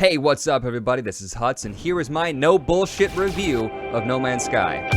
Hey, what's up everybody? This is Huts, and here is my no bullshit review of No Man's Sky.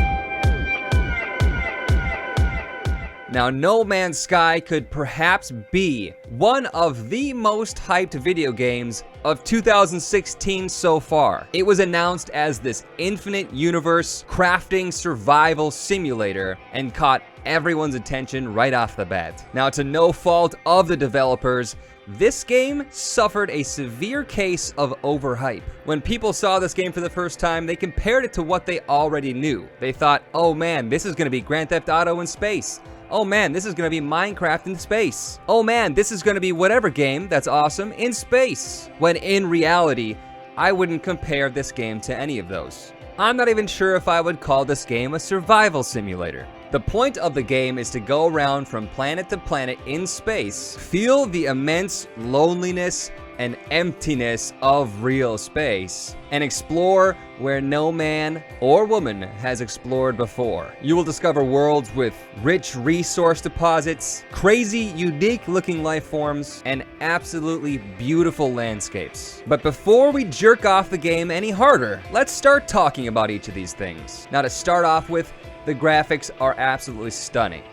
Now, No Man's Sky could perhaps be one of the most hyped video games of 2016 so far. It was announced as this infinite universe crafting survival simulator and caught everyone's attention right off the bat. Now, to no fault of the developers, this game suffered a severe case of overhype. When people saw this game for the first time, they compared it to what they already knew. They thought, oh man, this is gonna be Grand Theft Auto in space. Oh man, this is gonna be Minecraft in space. Oh man, this is gonna be whatever game that's awesome in space. When in reality, I wouldn't compare this game to any of those. I'm not even sure if I would call this game a survival simulator. The point of the game is to go around from planet to planet in space, feel the immense loneliness and emptiness of real space, and explore where no man or woman has explored before. You will discover worlds with rich resource deposits, crazy, unique looking life forms, and absolutely beautiful landscapes. But before we jerk off the game any harder, let's start talking about each of these things. Now, to start off with, the graphics are absolutely stunning.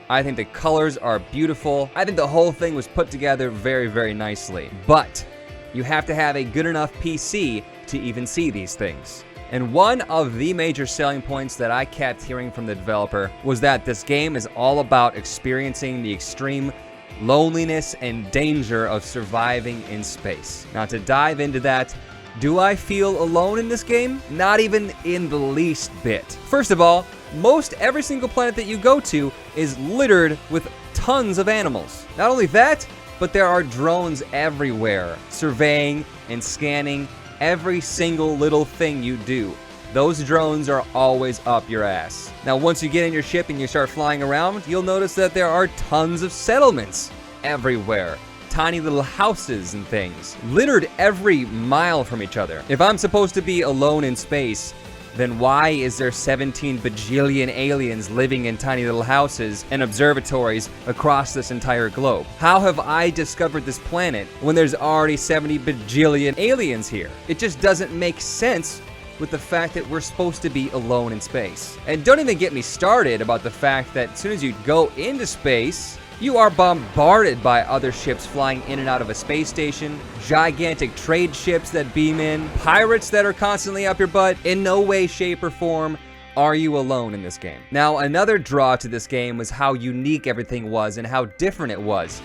I think the colors are beautiful. I think the whole thing was put together very, very nicely. But you have to have a good enough PC to even see these things. And one of the major selling points that I kept hearing from the developer was that this game is all about experiencing the extreme loneliness and danger of surviving in space. Now, to dive into that, do I feel alone in this game? Not even in the least bit. First of all, most every single planet that you go to is littered with tons of animals. Not only that, but there are drones everywhere, surveying and scanning every single little thing you do. Those drones are always up your ass. Now, once you get in your ship and you start flying around, you'll notice that there are tons of settlements everywhere. Tiny little houses and things, littered every mile from each other. If I'm supposed to be alone in space, then why is there 17 bajillion aliens living in tiny little houses and observatories across this entire globe? How have I discovered this planet when there's already 70 bajillion aliens here? It just doesn't make sense with the fact that we're supposed to be alone in space. And don't even get me started about the fact that as soon as you go into space, you are bombarded by other ships flying in and out of a space station, gigantic trade ships that beam in, pirates that are constantly up your butt. In no way, shape, or form are you alone in this game. Now, another draw to this game was how unique everything was and how different it was.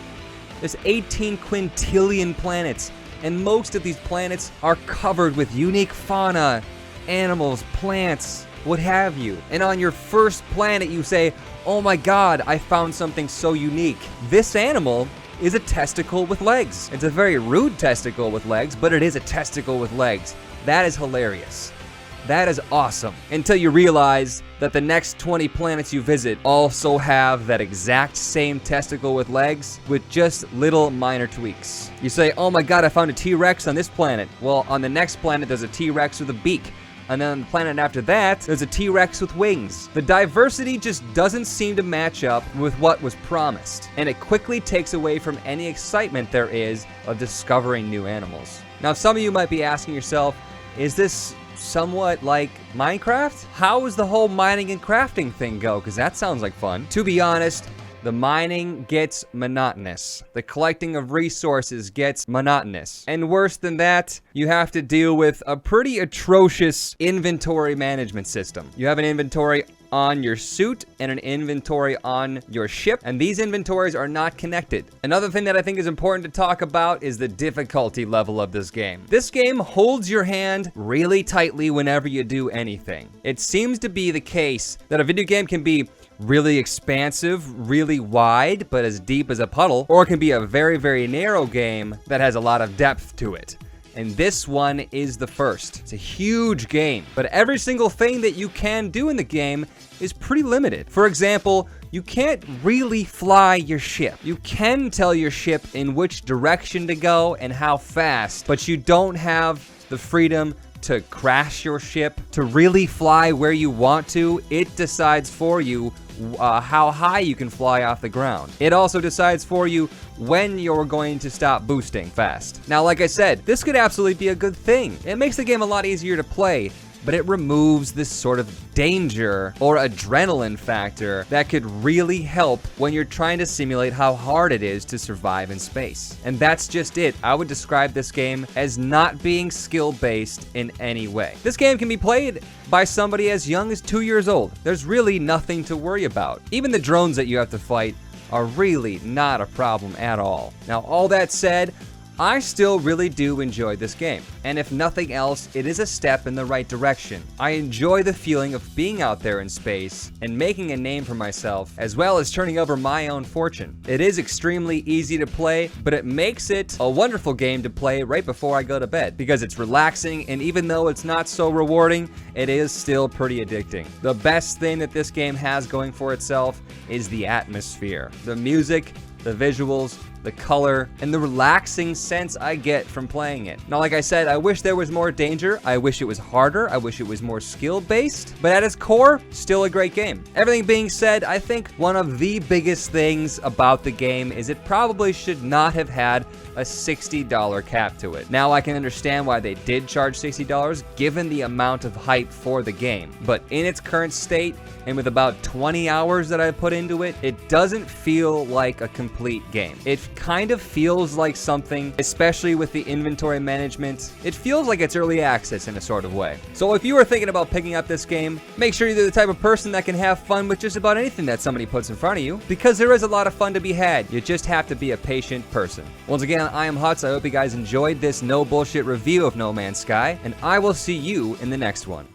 There's 18 quintillion planets, and most of these planets are covered with unique fauna, animals, plants, what have you. And on your first planet, you say, oh my god, I found something so unique. This animal is a testicle with legs. It's a very rude testicle with legs, but it is a testicle with legs. That is hilarious. That is awesome. Until you realize that the next 20 planets you visit also have that exact same testicle with legs with just little minor tweaks. You say, oh my god, I found a T-Rex on this planet. Well, on the next planet, there's a T-Rex with a beak. And then on the planet after that, there's a T-Rex with wings. The diversity just doesn't seem to match up with what was promised, and it quickly takes away from any excitement there is of discovering new animals. Now, some of you might be asking yourself, is this somewhat like Minecraft? How does the whole mining and crafting thing go? Because that sounds like fun. To be honest, the mining gets monotonous. The collecting of resources gets monotonous. And worse than that, you have to deal with a pretty atrocious inventory management system. You have an inventory on your suit and an inventory on your ship, and these inventories are not connected. Another thing that I think is important to talk about is the difficulty level of this game. This game holds your hand really tightly whenever you do anything. It seems to be the case that a video game can be really expansive, really wide, but as deep as a puddle, or it can be a very, very narrow game that has a lot of depth to it. And this one is the first. It's a huge game, but every single thing that you can do in the game is pretty limited. For example, you can't really fly your ship. You can tell your ship in which direction to go and how fast, but you don't have the freedom to crash your ship, to really fly where you want to. It decides for you how high you can fly off the ground. It also decides for you when you're going to stop boosting fast. Now, like I said, this could absolutely be a good thing. It makes the game a lot easier to play, but it removes this sort of danger or adrenaline factor that could really help when you're trying to simulate how hard it is to survive in space. And that's just it. I would describe this game as not being skill-based in any way. This game can be played by somebody as young as 2 years old. There's really nothing to worry about. Even the drones that you have to fight are really not a problem at all. Now, all that said, I still really do enjoy this game, and if nothing else, it is a step in the right direction. I enjoy the feeling of being out there in space and making a name for myself, as well as turning over my own fortune. It is extremely easy to play, but it makes it a wonderful game to play right before I go to bed, because it's relaxing, and even though it's not so rewarding, it is still pretty addicting. The best thing that this game has going for itself is the atmosphere, the music, the visuals, the color, and the relaxing sense I get from playing it. Now, like I said, I wish there was more danger. I wish it was harder. I wish it was more skill-based. But at its core, still a great game. Everything being said, I think one of the biggest things about the game is it probably should not have had a $60 cap to it. Now, I can understand why they did charge $60 given the amount of hype for the game. But in its current state, and with about 20 hours that I put into it, it doesn't feel like a complete game. It kind of feels like something, especially with the inventory management, it feels like it's early access in a sort of way. So if you are thinking about picking up this game, make sure you're the type of person that can have fun with just about anything that somebody puts in front of you, because there is a lot of fun to be had. You just have to be a patient person. Once again, I am Huts. I hope you guys enjoyed this no bullshit review of No Man's Sky, and I will see you in the next one.